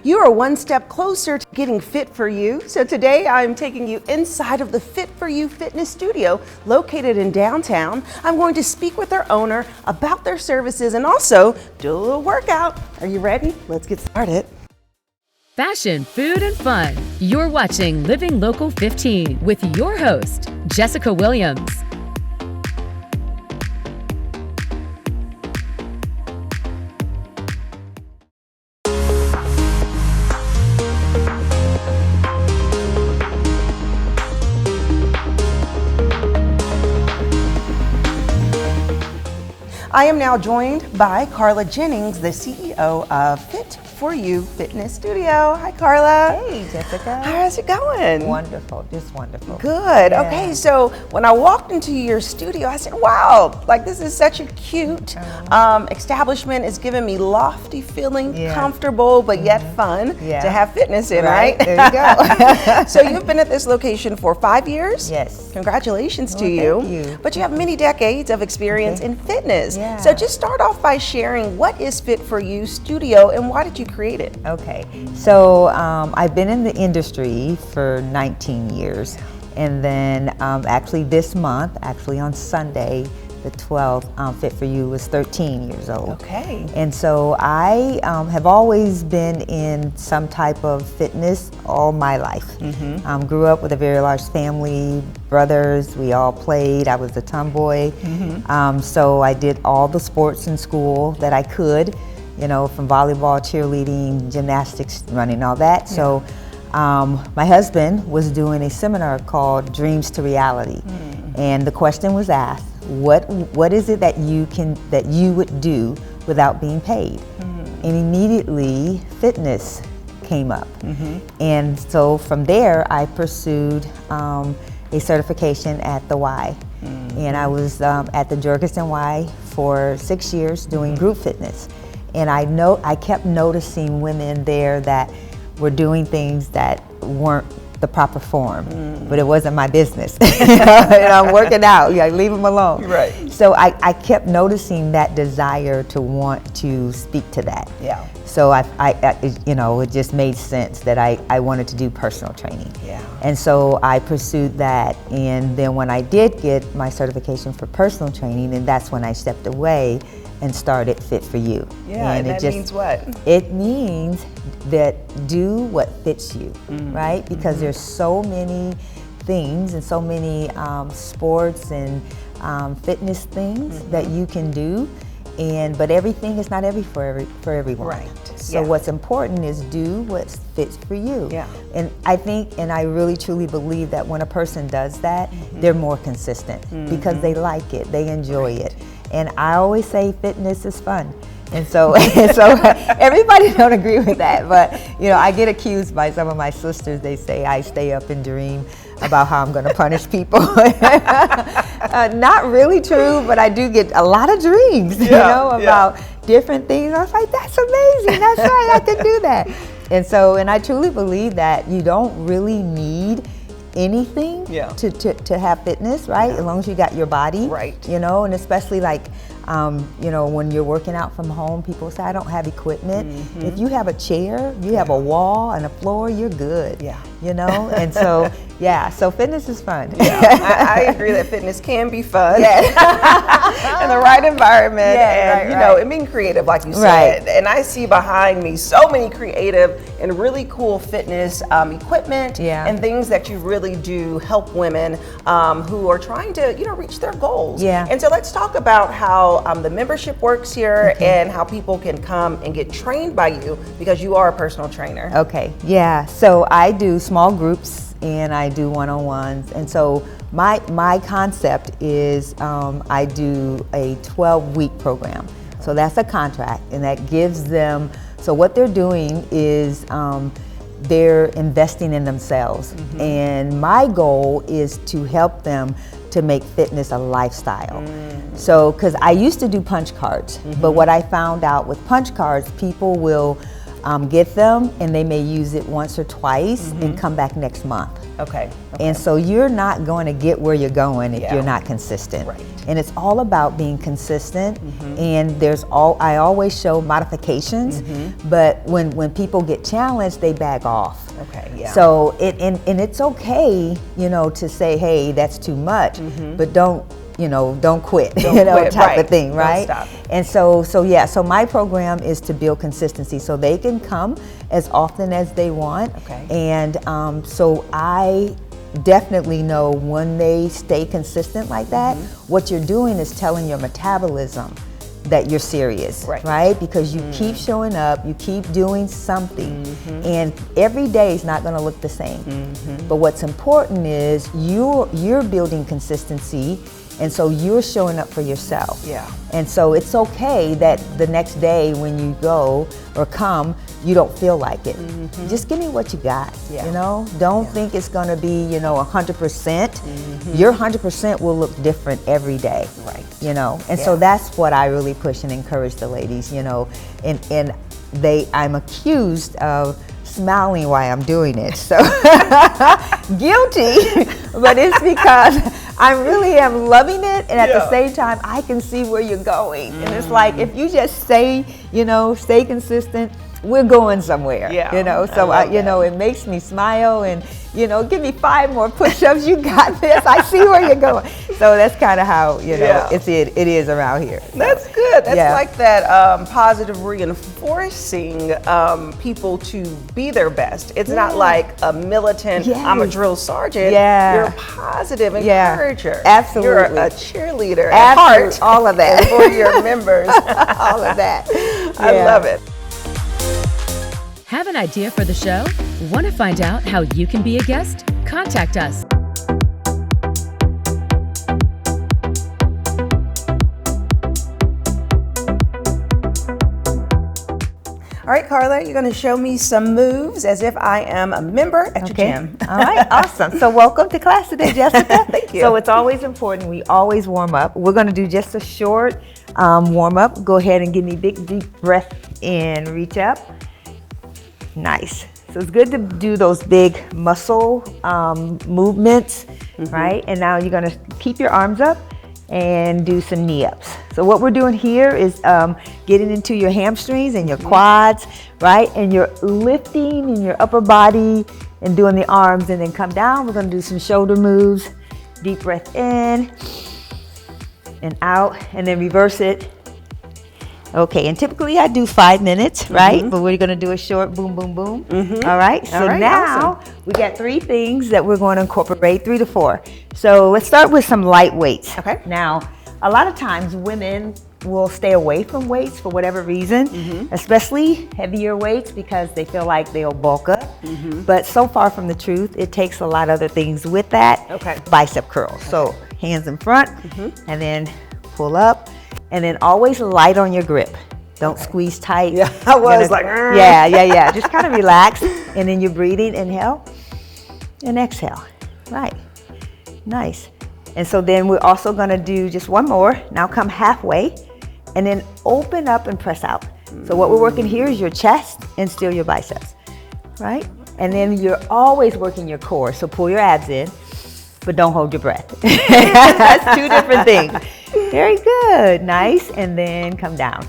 You are one step closer to getting fit for you. So today I'm taking you inside of the Fit for You fitness studio located in downtown. I'm going to speak with their owner about their services and also do a little workout. Are you ready? Let's get started. Fashion, food, and fun. You're watching Living Local 15 with your host, Jessica Williams. I am now joined by Carla Jennings, the CEO of Fit for You Fitness Studio. Hi, Carla. Hey, Jessica. How's it going? Wonderful, just wonderful. Good. Yeah. Okay, so when I walked into your studio, I said, wow, like this is such a cute establishment. It's giving me lofty feeling, comfortable, but yet fun to have fitness in, right? There you go. So you've been at this location for 5 years? Yes. Congratulations to you. Thank you. But you have many decades of experience in fitness. Yeah. So just start off by sharing what is Fit for You Studio and why did you create it? Okay, so I've been in the industry for 19 years, and then actually this month, actually on Sunday, the 12th, Fit for You was 13 years old. Okay. And so I have always been in some type of fitness all my life. Grew up with a very large family, brothers, we all played. I was a tomboy. So I did all the sports in school that I could, you know, from volleyball, cheerleading, gymnastics, running, all that. So my husband was doing a seminar called Dreams to Reality. And the question was asked, what is it that you would do without being paid? And immediately fitness came up. And so from there I pursued a certification at the Y. And I was at the Jurgensen Y for 6 years doing group fitness. And I kept noticing women there that were doing things that weren't the proper form, but it wasn't my business. And I'm working out, leave them alone. Right. So I kept noticing that desire to want to speak to that. Yeah. So it just made sense that I wanted to do personal training. Yeah. And so I pursued that, and then when I did get my certification for personal training, and that's when I stepped away and started Fit for You. Yeah, and that means what? It means that do what fits you, right? Because there's so many things and so many sports and fitness things that you can do, but everything is not for everyone. Right. So what's important is do what fits for you. Yeah. And I think, and I really truly believe that when a person does that, they're more consistent because they like it, they enjoy it. And I always say fitness is fun. And so everybody don't agree with that, but I get accused by some of my sisters. They say I stay up and dream about how I'm going to punish people. Not really true, but I do get a lot of dreams, about different things. I was like, that's amazing. That's right, I can do that. And I truly believe that you don't really need anything to have fitness, right? As long as you got your body, right? And especially like when you're working out from home, people say I don't have equipment. If you have a chair, you have a wall and a floor, you're good. And so so fitness is fun. I agree that fitness can be fun in the right environment, and being creative, like you said. And I see behind me so many creative and really cool fitness equipment and things that you really do help women who are trying to reach their goals. And so let's talk about how the membership works here and how people can come and get trained by you, because you are a personal trainer. Okay, so I do small groups and I do one-on-ones, and so my concept is I do a 12-week program. So that's a contract, and that gives them, so what they're doing is they're investing in themselves, and my goal is to help them to make fitness a lifestyle. So, because I used to do punch cards, but what I found out with punch cards, people will get them, and they may use it once or twice and come back next month. Okay. And so you're not going to get where you're going if you're not consistent. Right. And it's all about being consistent. And I always show modifications, but when people get challenged, they back off. Okay. Yeah. So and it's okay, to say, hey, that's too much, but don't quit, type of thing, right? Don't stop. And so my program is to build consistency so they can come as often as they want. Okay. And so I definitely know when they stay consistent like that, what you're doing is telling your metabolism that you're serious, right? Because you keep showing up, you keep doing something, and every day is not going to look the same. But what's important is you're building consistency, and so you're showing up for yourself. Yeah. And so it's okay that the next day when you go or come, you don't feel like it. Just give me what you got, Don't think it's gonna be, 100%. Your 100% will look different every day. Right. And so that's what I really push and encourage the ladies, and I'm accused of smiling while I'm doing it. So guilty, but it's because I really am loving it, and at the same time I can see where you're going. And it's like, if you just stay consistent, we're going somewhere. So it makes me smile, and give me 5 more push-ups, you got this, I see where you're going. So that's kind of how it is around here. That's good. That's like that positive reinforcing people to be their best. It's not like a militant, I'm a drill sergeant. You're a positive encourager. Absolutely. You're a cheerleader at heart. All of that. For your members. All of that. I love it. Have an idea for the show? Want to find out how you can be a guest? Contact us. All right, Carla, you're going to show me some moves as if I am a member at your gym. All right, awesome. So welcome to class today, Jessica. Thank you. So it's always important, we always warm up. We're going to do just a short warm up. Go ahead and give me a big, deep breath in, reach up. Nice. So it's good to do those big muscle movements, right? And now you're going to keep your arms up and do some knee ups. So what we're doing here is getting into your hamstrings and your quads, right? And you're lifting in your upper body and doing the arms, and then come down. We're going to do some shoulder moves. Deep breath in and out, and then reverse it. Okay, and typically I do 5 minutes, right? But we're gonna do a short boom, boom, boom. All right, so now we got 3 things that we're going to incorporate, 3 to 4. So let's start with some light weights. Okay. Now, a lot of times women will stay away from weights for whatever reason, especially heavier weights, because they feel like they'll bulk up. But so far from the truth, it takes a lot of other things with that. Okay. Bicep curls. So hands in front, and then pull up. And then always light on your grip. Don't squeeze tight. Yeah, I was like, yeah. Just kind of relax. And then you're breathing, inhale and exhale. Right. Nice. And so then we're also going to do just one more. Now come halfway and then open up and press out. So what we're working here is your chest and still your biceps. Right? And then you're always working your core. So pull your abs in, but don't hold your breath. That's 2 different things. Very good. Nice. And then come down.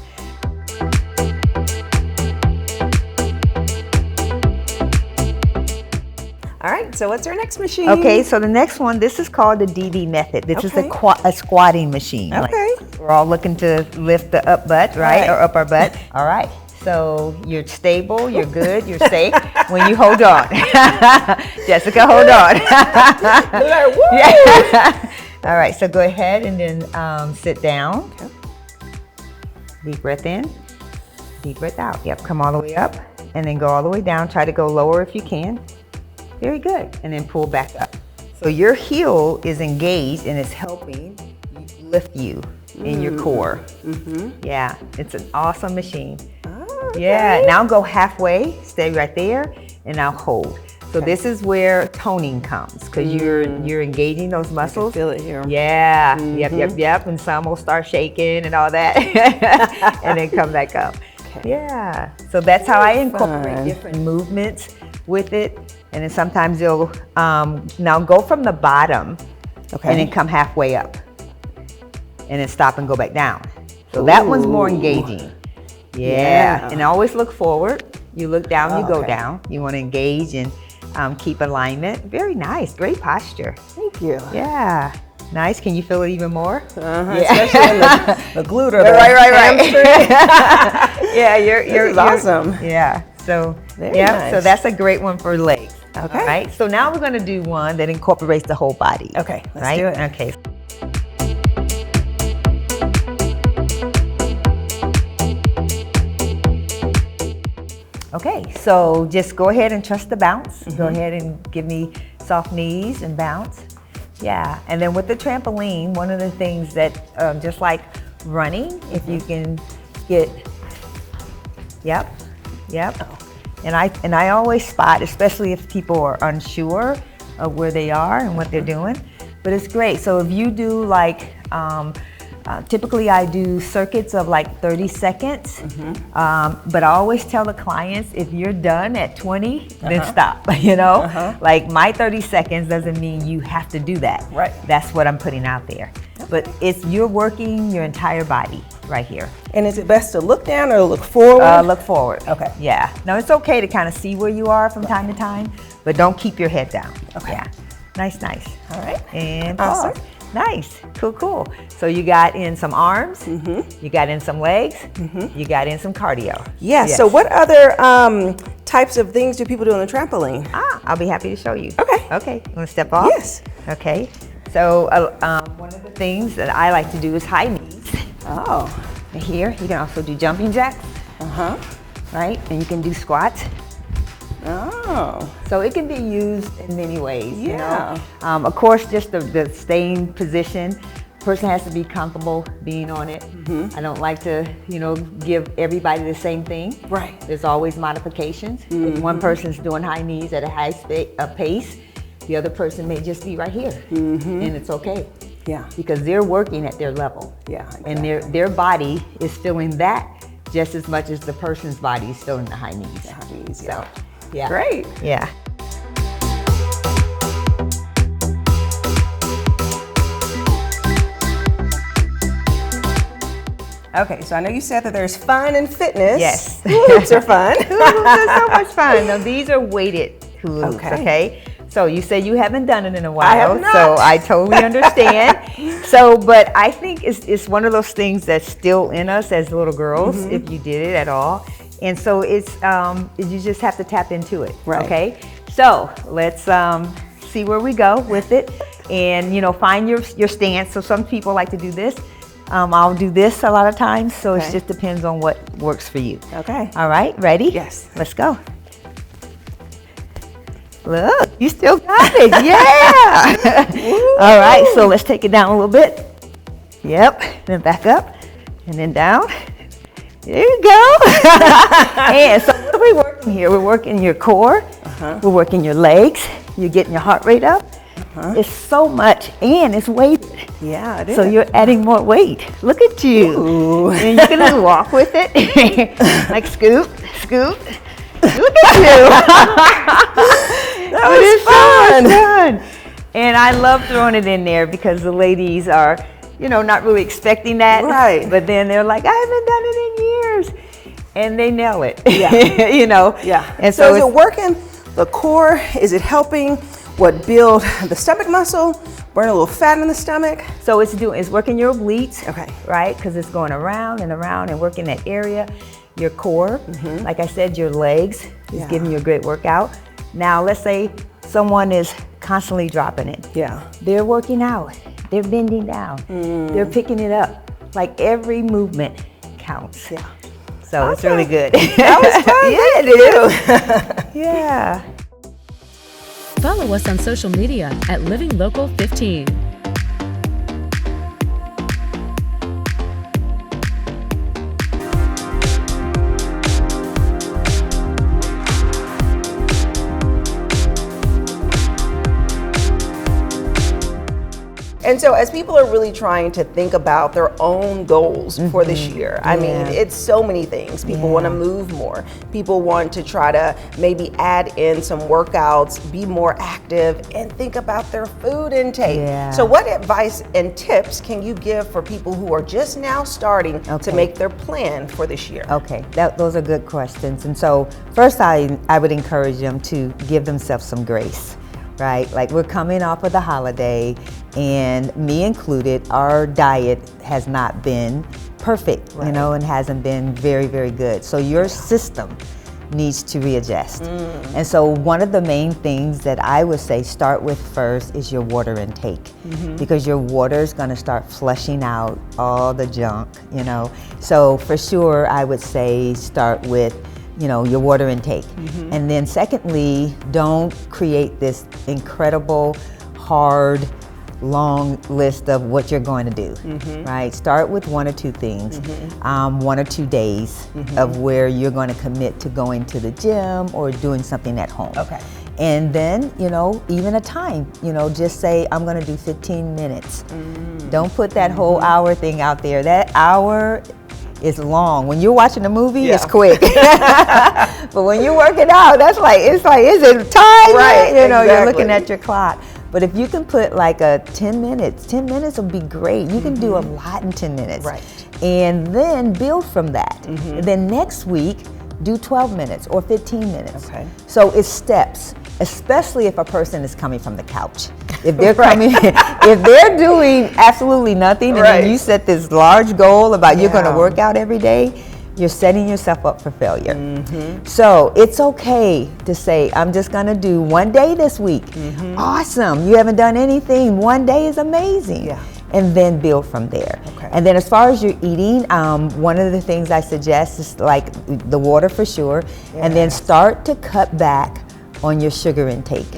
All right, so what's our next machine? Okay, so the next one, this is called the DB method. This is a squatting machine. Okay. Like, we're all looking to lift the up butt, right? Or up our butt. All right. So you're stable, you're good, you're safe when you hold on. Jessica, hold on. Like, woo! Yeah. All right, so go ahead and then sit down. Okay. Deep breath in, deep breath out. Yep, come all the way up and then go all the way down. Try to go lower if you can. Very good. And then pull back up. So your heel is engaged and it's helping lift you in your core. Yeah, it's an awesome machine. Okay. Yeah, now go halfway, stay right there, and now hold. So this is where toning comes, because you're engaging those muscles. I can feel it here. Yeah, yep. And some will start shaking and all that, and then come back up. Okay. Yeah. So that's how I incorporate different movements with it. And then sometimes you'll now go from the bottom and then come halfway up. And then stop and go back down. So that one's more engaging. Yeah. And always look forward. You look down, you go down. You want to engage and keep alignment. Very nice. Great posture. Thank you. Yeah. Nice. Can you feel it even more? Especially in the glute or the hamstring. Yeah, you're awesome. Yeah. So nice. So that's a great one for legs. Okay. All right. So now we're going to do one that incorporates the whole body. Okay. Let's do it. Okay. Okay, so just go ahead and trust the bounce. Go ahead and give me soft knees and bounce. Yeah, and then with the trampoline, one of the things that, just like running, if you can get, yep. And I always spot, especially if people are unsure of where they are and what they're doing, but it's great. So if you do like, typically I do circuits of like 30 seconds, but I always tell the clients, if you're done at 20, then stop, you know? Like my 30 seconds doesn't mean you have to do that. Right. That's what I'm putting out there. But you're working your entire body right here. And is it best to look down or look forward? Look forward. Okay. Yeah. Now it's okay to kind of see where you are from time to time, but don't keep your head down. Okay. Yeah. Nice. All right. And awesome. pause. Nice. Cool. So you got in some arms, you got in some legs, you got in some cardio. Yeah, yes. So what other types of things do people do on the trampoline? I'll be happy to show you. Okay. You want to step off? Yes. Okay. So one of the things that I like to do is high knees. Oh. And here, you can also do jumping jacks. Right? And you can do squats. Oh. So it can be used in many ways. Yeah. You know? Of course, just the staying position. Person has to be comfortable being on it. I don't like to, give everybody the same thing. Right. There's always modifications. If one person's doing high knees at a high pace, the other person may just be right here, and it's okay. Yeah. Because they're working at their level. Yeah. Exactly. And their body is feeling that just as much as the person's body is feeling the high knees. The high knees, So, yeah. Great. Yeah. Okay, so I know you said that there's fun and fitness. Yes. Hula-hoops are fun. Hula-hoops are so much fun. Now, these are weighted hula hoops, okay? So you say you haven't done it in a while. I have not. So I totally understand. But I think it's one of those things that's still in us as little girls, if you did it at all. And so it's, you just have to tap into it, okay? So let's see where we go with it. And, find your stance. So some people like to do this. I'll do this a lot of times, so it just depends on what works for you. Okay. All right, ready? Yes. Let's go. Look, you still got it, yeah. All right, so let's take it down a little bit. Yep, then back up, and then down. There you go. And so what are we working here? We're working your core, we're working your legs, you're getting your heart rate up. It's so much, and it's weighted. Yeah, it is. So you're adding more weight. Look at you. Ooh. And you can just walk with it. Like scoop. Look at you. That was fun. So much fun. And I love throwing it in there because the ladies are, not really expecting that. Right. But then they're like, I haven't done it in years. And they nail it. Yeah. Yeah. And so is it working the core? Is it helping build the stomach muscle, burn a little fat in the stomach? So it's working your obliques, Okay. right? Because it's going around and around and working that area, your core. Like I said, your legs is giving you a great workout. Now, let's say someone is constantly dropping it. Yeah. They're working out. They're bending down. They're picking it up. Like every movement counts. Yeah. So it's really good. That was fun. Yeah, it is. Yeah. Follow us on social media at Living Local 15. And so as people are really trying to think about their own goals for this year, I mean, it's so many things. People want to move more. People want to try to maybe add in some workouts, be more active, and think about their food intake. So what advice and tips can you give for people who are just now starting to make their plan for this year? Okay, those are good questions. And so first I would encourage them to give themselves some grace, right? Like, we're coming off of the holiday, and me included, our diet has not been perfect, you know, and hasn't been very, very good. So your system needs to readjust. And so one of the main things that I would say start with first is your water intake, because your water is going to start flushing out all the junk, you know. So for sure, I would say start with, you know, your water intake. And then secondly, don't create this incredible, hard, long list of what you're going to do, right? Start with one or two things, 1 or 2 days of where you're going to commit to going to the gym or doing something at home. And then, you know, even a time, you know, just say, I'm going to do 15 minutes. Don't put that whole hour thing out there. That hour is long. When you're watching a movie, it's quick. But when you work it out, that's like, it's like, is it time? Right, you know, you're looking at your clock. But if you can put like a 10 minutes will be great. You can do a lot in 10 minutes. And then build from that. And then next week, do 12 minutes or 15 minutes. So it's steps, especially if a person is coming from the couch. If they're coming, if they're doing absolutely nothing, and then you set this large goal about you're going to work out every day, you're setting yourself up for failure. So it's okay to say, I'm just going to do 1 day this week. Awesome. You haven't done anything. 1 day is amazing. And then build from there. And then as far as you're eating, one of the things I suggest is like the water for sure, and then start to cut back on your sugar intake,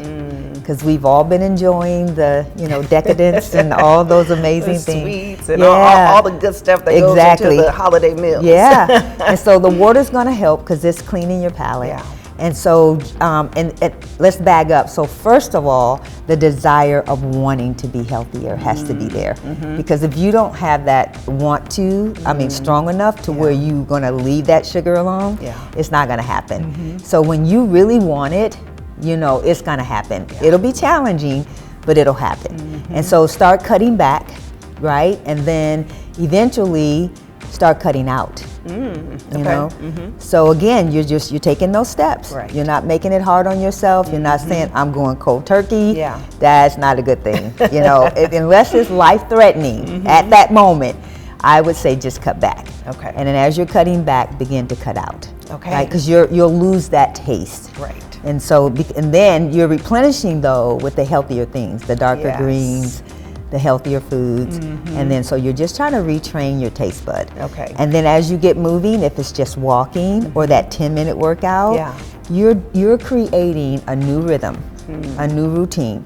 because we've all been enjoying the, you know, decadence and all those amazing things. Sweets and all the good stuff that goes into the holiday meals. And so the water's going to help because it's cleaning your palate. And so, and let's bag up. So first of all, the desire of wanting to be healthier has to be there. Because if you don't have that want to, I mean, strong enough to where you're going to leave that sugar alone, it's not going to happen. So when you really want it, you know, it's going to happen. It'll be challenging, but it'll happen. And so start cutting back, right? And then eventually start cutting out. You know? So again, you're taking those steps. You're not making it hard on yourself. You're not saying, I'm going cold turkey. That's not a good thing. You know, unless it's life-threatening at that moment, I would say just cut back. And then as you're cutting back, begin to cut out. Right? Because you'll lose that taste. And so, and then you're replenishing though with the healthier things, the darker greens, the healthier foods, and then so you're just trying to retrain your taste bud. And then as you get moving, if it's just walking or that 10-minute workout, you're creating a new rhythm, a new routine,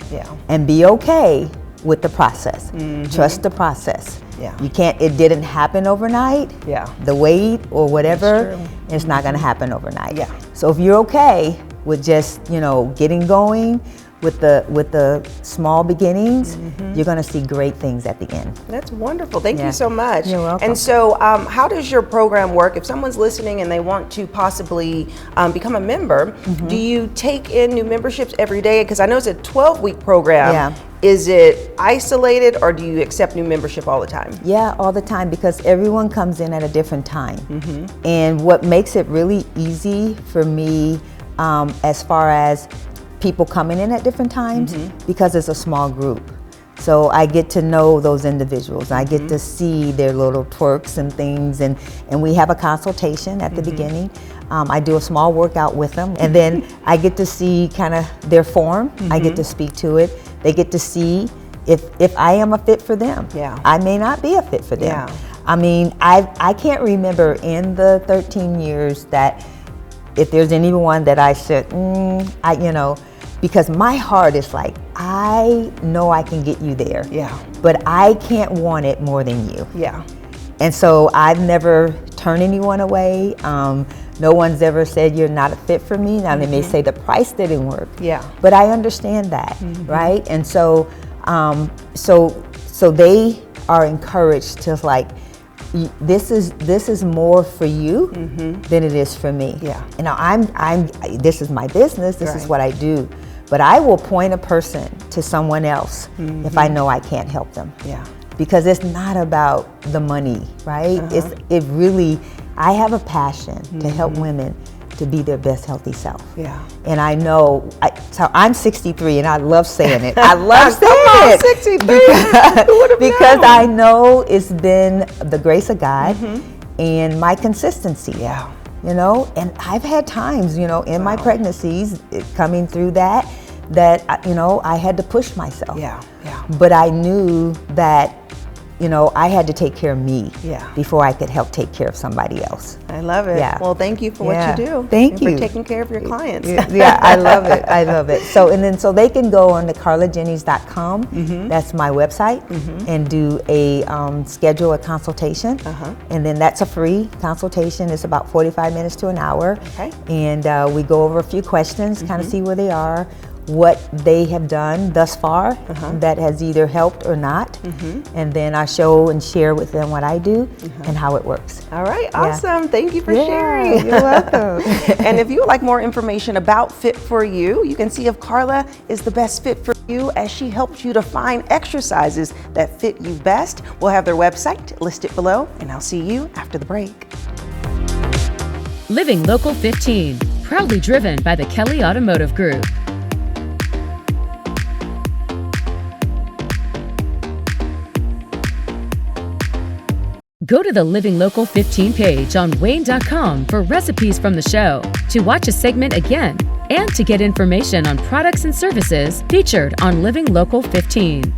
and be okay with the process. Trust the process. You can't, it didn't happen overnight. The weight or whatever, it's not going to happen overnight. So if you're okay with just, you know, getting going with the small beginnings, you're going to see great things at the end. That's wonderful. Thank you so much. You're welcome. And so how does your program work? If someone's listening and they want to possibly become a member, do you take in new memberships every day? Because I know it's a 12-week program. Is it isolated, or do you accept new membership all the time? All the time, because everyone comes in at a different time. And what makes it really easy for me as far as people coming in at different times, because it's a small group. So I get to know those individuals. I get to see their little twerks and things, and we have a consultation at the beginning. I do a small workout with them, and then I get to see kind of their form. I get to speak to it. They get to see if I am a fit for them. I may not be a fit for them. I mean, I can't remember in the 13 years that if there's anyone that I said, you know, because my heart is like, I know I can get you there. But I can't want it more than you. And so I've never turned anyone away. No one's ever said you're not a fit for me. Now they may say the price didn't work. But I understand that, right? And so, so So they are encouraged to like, this is more for you than it is for me. Yeah. You know, this is my business, this is what I do. But I will point a person to someone else if I know I can't help them. Yeah. Because it's not about the money, right? I have a passion to help women to be their best healthy self. Yeah. And I know, so I'm 63 and I love saying it. I love saying it. 63. Because I know it's been the grace of God and my consistency. Yeah. You know, and I've had times, you know, in my pregnancies, coming through that, you know, I had to push myself. Yeah, yeah. But I knew that, you know, I had to take care of me before I could help take care of somebody else. I love it. Yeah. Well, thank you for what you do. Thank you for taking care of your clients. Yeah, I love it. I love it. So they can go on to carlajennings.com. That's my website, and do a schedule a consultation. And then that's a free consultation. It's about 45 minutes to an hour. Okay. And we go over a few questions, kind of see where they are, what they have done thus far that has either helped or not. And then I show and share with them what I do and how it works. All right, awesome. Thank you for sharing. You're welcome. And if you would like more information about Fit For You, you can see if Carla is the best fit for you as she helps you to find exercises that fit you best. We'll have their website listed below, and I'll see you after the break. Living Local 15, proudly driven by the Kelly Automotive Group. Go to the Living Local 15 page on WANE.com for recipes from the show, to watch a segment again, and to get information on products and services featured on Living Local 15.